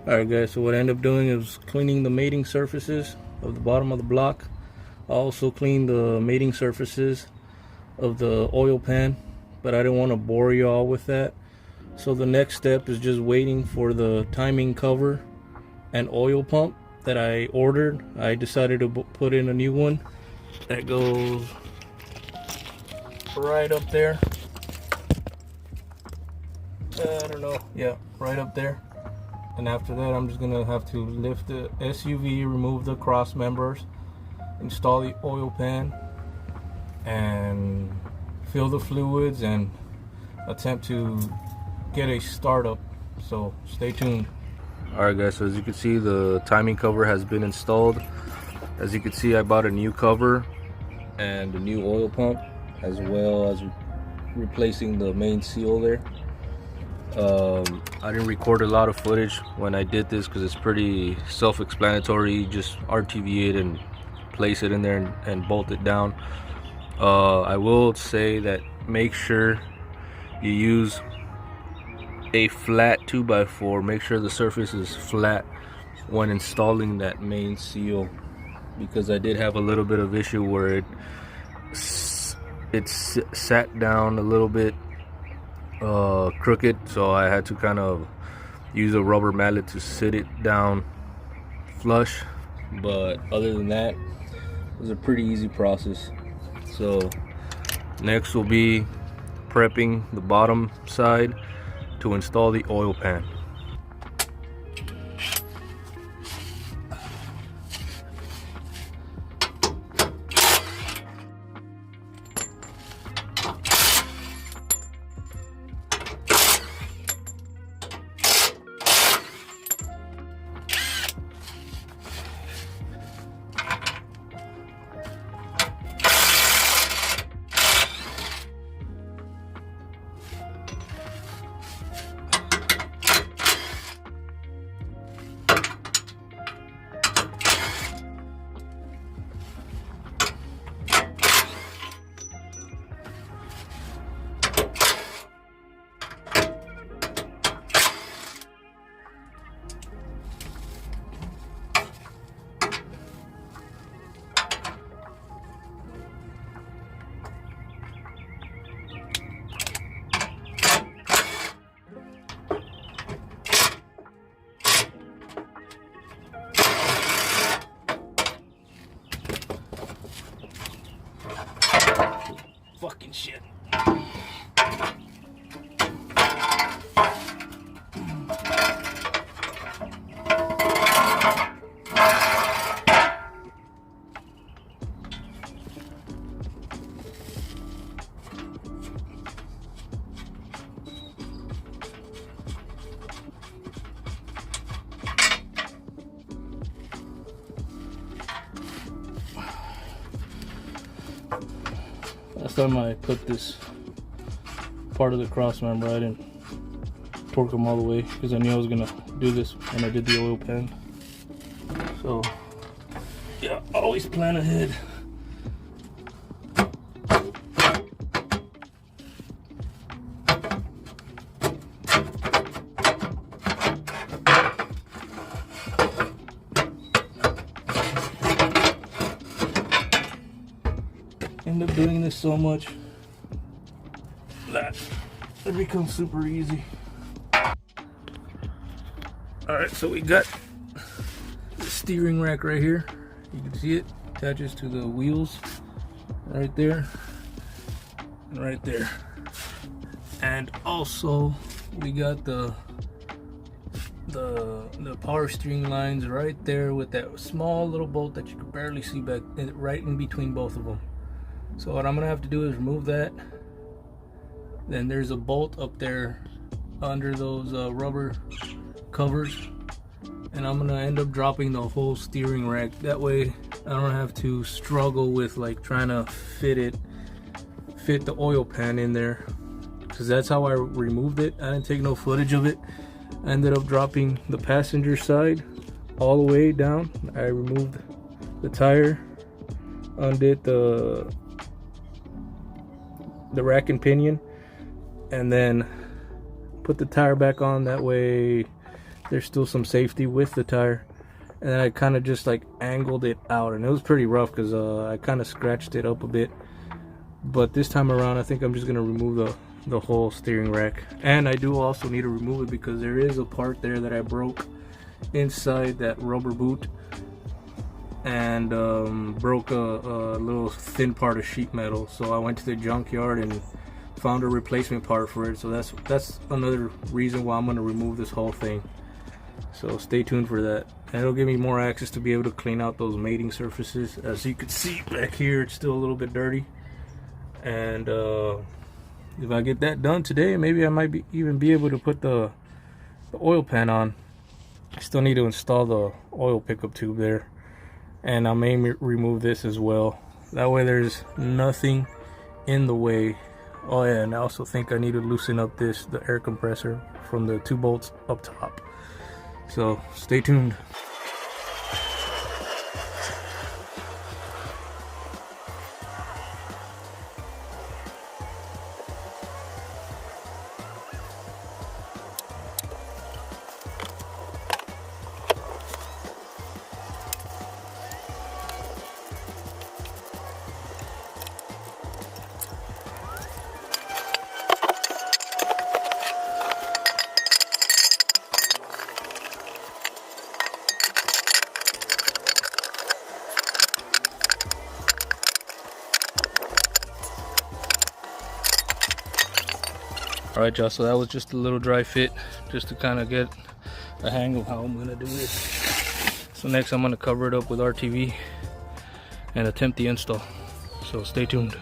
Alright guys, so what I ended up doing is cleaning the mating surfaces of the bottom of the block. I also cleaned the mating surfaces of the oil pan, but I didn't want to bore you all with that. So the next step is just waiting for the timing cover and oil pump that I ordered. I decided to put in a new one that goes right up there. I don't know, yeah, right up there. And after that, I'm just gonna have to lift the SUV, remove the cross members, install the oil pan, and fill the fluids and attempt to get a startup. So stay tuned. Alright guys, so as you can see, the timing cover has been installed. As you can see, I bought a new cover and a new oil pump, as well as replacing the main seal there. I didn't record a lot of footage when I did this because it's pretty self-explanatory. Just RTV it and place it in there and bolt it down. I will say that make sure you use a flat 2x4. Make sure the surface is flat when installing that main seal, because I did have a little bit of issue where it sat down a little bit crooked, so I had to kind of use a rubber mallet to sit it down flush. But other than that, it was a pretty easy process. So next will be prepping the bottom side to install the oil pan. Fucking shit. Last time I put this part of the cross member, I didn't torque them all the way because I knew I was gonna do this when I did the oil pan. So yeah, always plan ahead. End up doing this so much that it becomes super easy. Alright, so we got the steering rack right here. You can see it attaches to the wheels right there and right there. And also we got the power steering lines right there with that small little bolt that you can barely see back right in between both of them. So what I'm gonna have to do is remove that. Then there's a bolt up there under those rubber covers, and I'm gonna end up dropping the whole steering rack. That way I don't have to struggle with like trying to fit the oil pan in there, because that's how I removed it. I didn't take no footage of it. I ended up dropping the passenger side all the way down. I removed the tire, undid the rack and pinion, and then put the tire back on. That way there's still some safety with the tire. And then I kind of just like angled it out, and it was pretty rough because I kind of scratched it up a bit. But this time around, I think I'm just gonna remove the whole steering rack. And I do also need to remove it because there is a part there that I broke inside that rubber boot, and broke a little thin part of sheet metal. So I went to the junkyard and found a replacement part for it. So that's another reason why I'm gonna remove this whole thing. So stay tuned for that. And it'll give me more access to be able to clean out those mating surfaces. As you can see back here, it's still a little bit dirty. And if I get that done today, maybe I might even be able to put the oil pan on. I still need to install the oil pickup tube there. And I may remove this as well. That way there's nothing in the way. Oh yeah, and I also think I need to loosen up the air compressor from the 2 bolts up top. So stay tuned. Alright y'all, so that was just a little dry fit, just to kind of get a hang of how I'm going to do this. So next I'm going to cover it up with RTV and attempt the install. So stay tuned.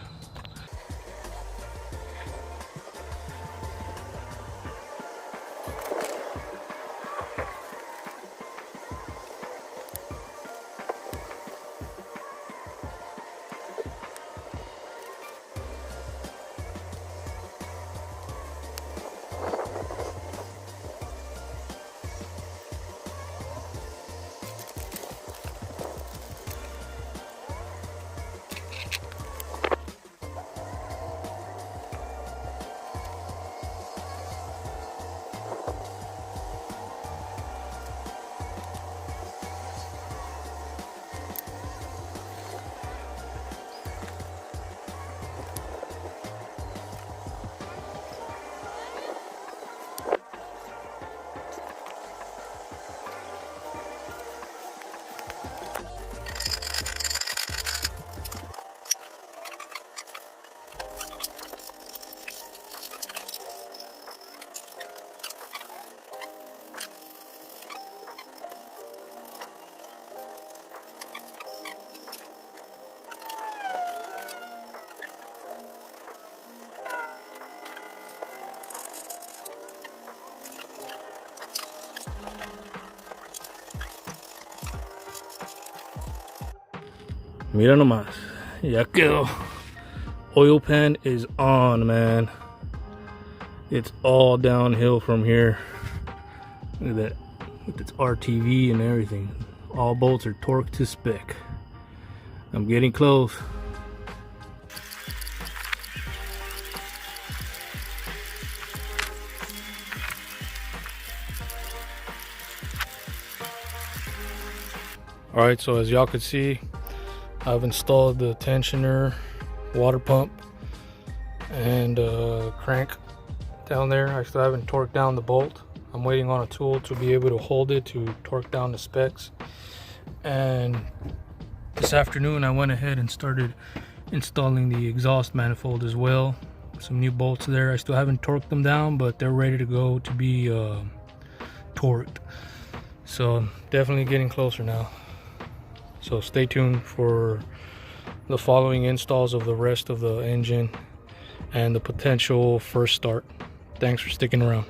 Mira nomás, ya quedó. Oil pan is on, man. It's all downhill from here. Look at that, with its RTV and everything. All bolts are torqued to spec. I'm getting close. All right, so as y'all could see, I've installed the tensioner, water pump, and crank down there. I still haven't torqued down the bolt. I'm waiting on a tool to be able to hold it to torque down the specs. And this afternoon I went ahead and started installing the exhaust manifold as well. Some new bolts there. I still haven't torqued them down, but they're ready to go to be torqued. So definitely getting closer now. So stay tuned for the following installs of the rest of the engine and the potential first start. Thanks for sticking around.